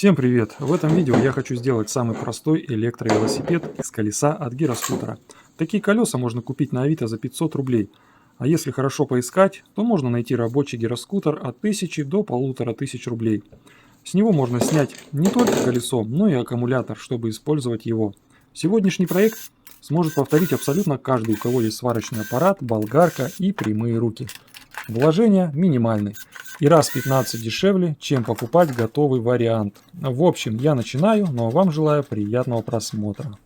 Всем привет! В этом видео я хочу сделать самый простой электровелосипед из колеса от гироскутера. Такие колеса можно купить на Авито за 500 рублей. А если хорошо поискать, то можно найти рабочий гироскутер от 1000 до 1500 рублей. С него можно снять не только колесо, но и аккумулятор, чтобы использовать его. Сегодняшний проект сможет повторить абсолютно каждый, у кого есть сварочный аппарат, болгарка и прямые руки. Вложения минимальны и раз в 15 дешевле, чем покупать готовый вариант. В общем, я начинаю, но вам желаю приятного просмотра.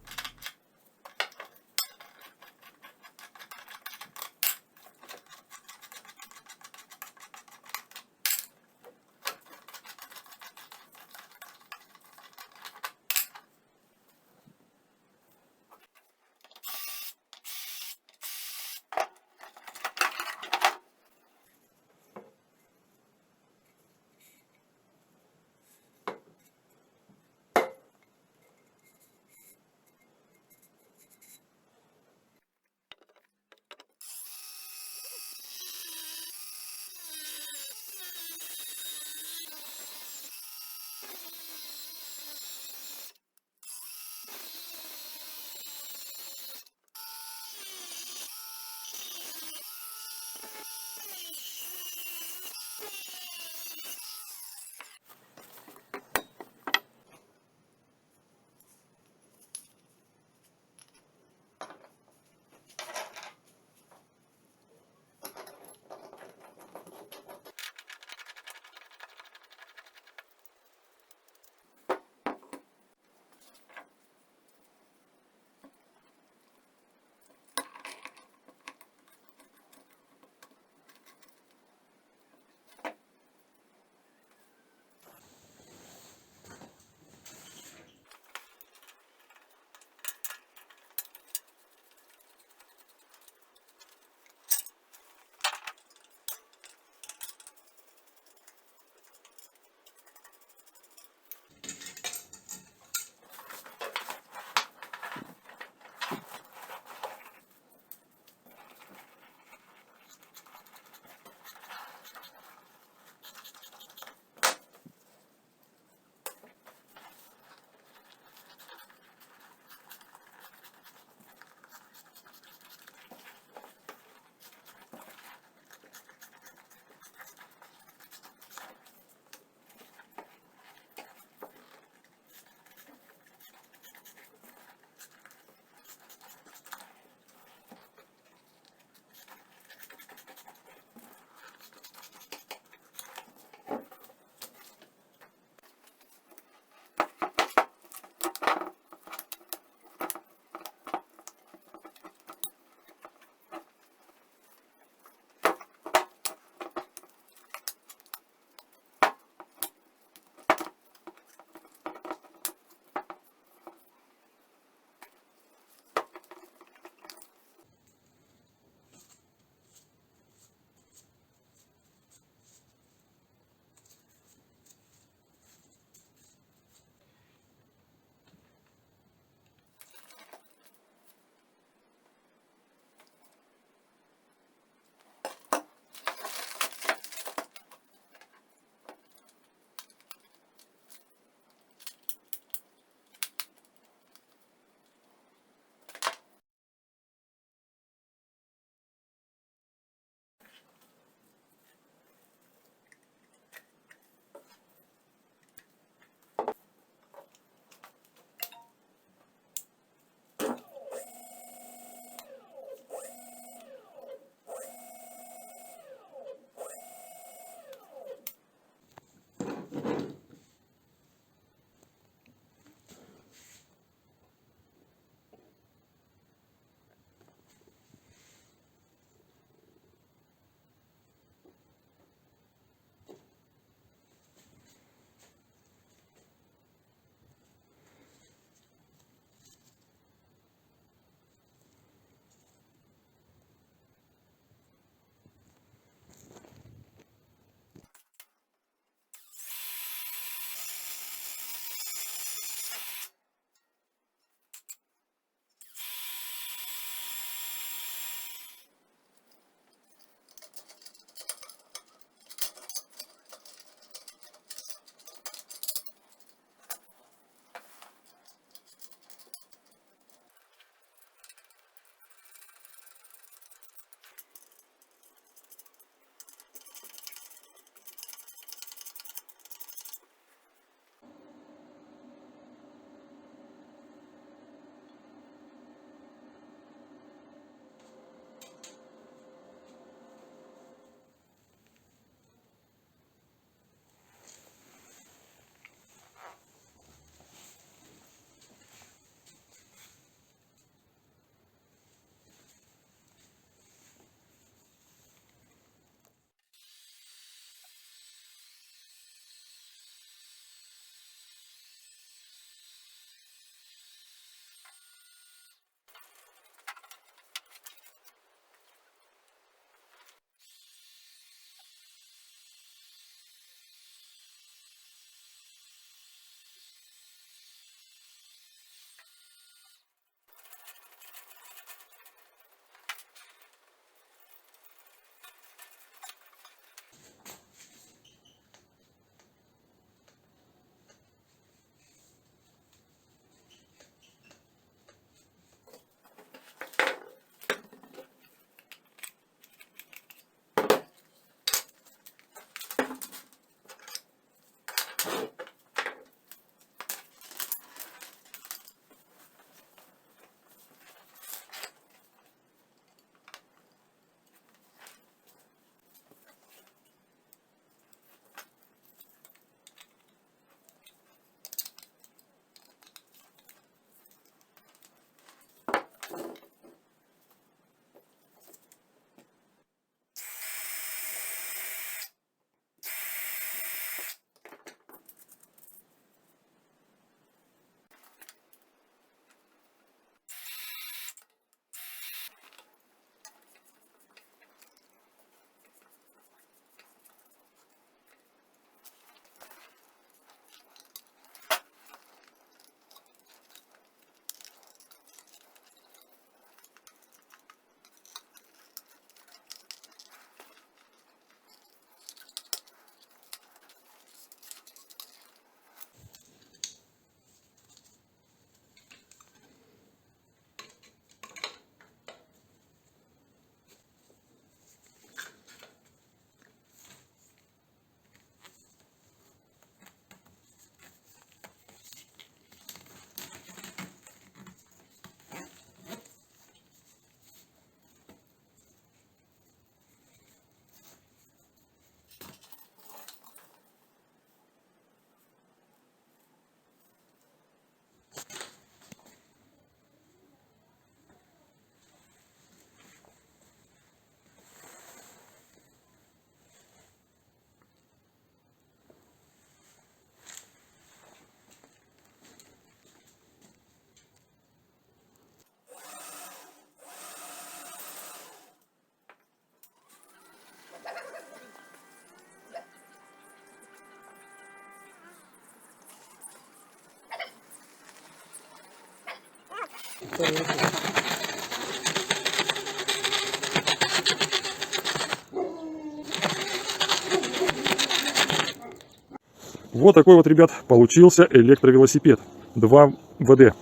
Вот такой вот, ребят, получился электровелосипед 2 ВД.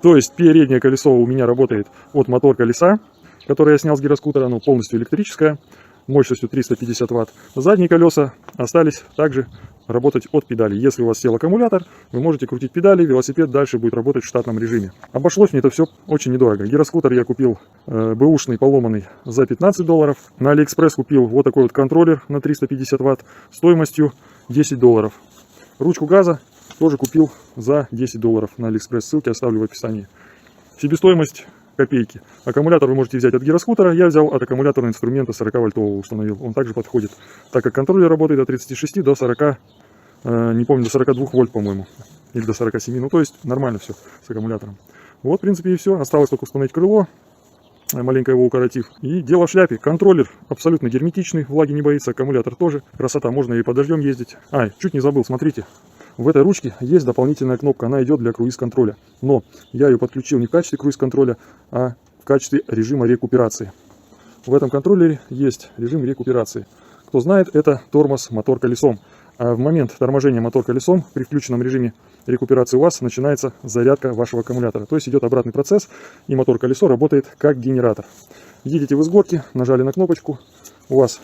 То есть переднее колесо у меня работает от мотор колеса, которое я снял с гироскутера, оно полностью электрическое, мощностью 350 Вт. Задние колеса остались также работать от педали. Если у вас сел аккумулятор, вы можете крутить педали, велосипед дальше будет работать в штатном режиме. Обошлось мне это все очень недорого. Гироскутер я купил бэушный, поломанный, за $15. На Алиэкспресс купил вот такой вот контроллер на 350 Вт стоимостью $10. Ручку газа тоже купил за $10 на Алиэкспресс. Ссылки оставлю в описании. Себестоимость копейки. Аккумулятор вы можете взять от гироскутера. Я взял от аккумуляторного инструмента 40-вольтового, установил. Он также подходит, так как контроллер работает от 36 до 40, не помню, до 42 вольт, по-моему. Или до 47. Ну, то есть нормально все с аккумулятором. Вот, в принципе, и все. Осталось только установить крыло. Маленько его укоротив. И дело в шляпе. Контроллер абсолютно герметичный, влаги не боится, аккумулятор тоже. Красота, можно и под дождем ездить. Чуть не забыл, смотрите. В этой ручке есть дополнительная кнопка, она идет для круиз-контроля. Но я ее подключил не в качестве круиз-контроля, а в качестве режима рекуперации. В этом контроллере есть режим рекуперации. Кто знает, это тормоз мотор колесом. А в момент торможения мотор колесом при включенном режиме рекуперации у вас начинается зарядка вашего аккумулятора. То есть идет обратный процесс, и мотор колесо работает как генератор. Едете вы с горки, нажали на кнопочку, у вас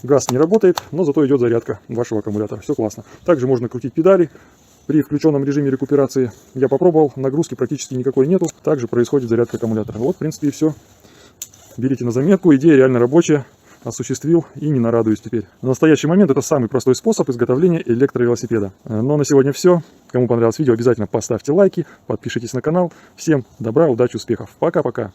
газ не работает, но зато идет зарядка вашего аккумулятора. Все классно. Также можно крутить педали. При включенном режиме рекуперации я попробовал, нагрузки практически никакой нету. Также происходит зарядка аккумулятора. Вот, в принципе, и все. Берите на заметку, идея реально рабочая. Осуществил и не нарадуюсь теперь. В настоящий момент это самый простой способ изготовления электровелосипеда. Но на сегодня все. Кому понравилось видео, обязательно поставьте лайки, подпишитесь на канал. Всем добра, удачи, успехов. Пока-пока.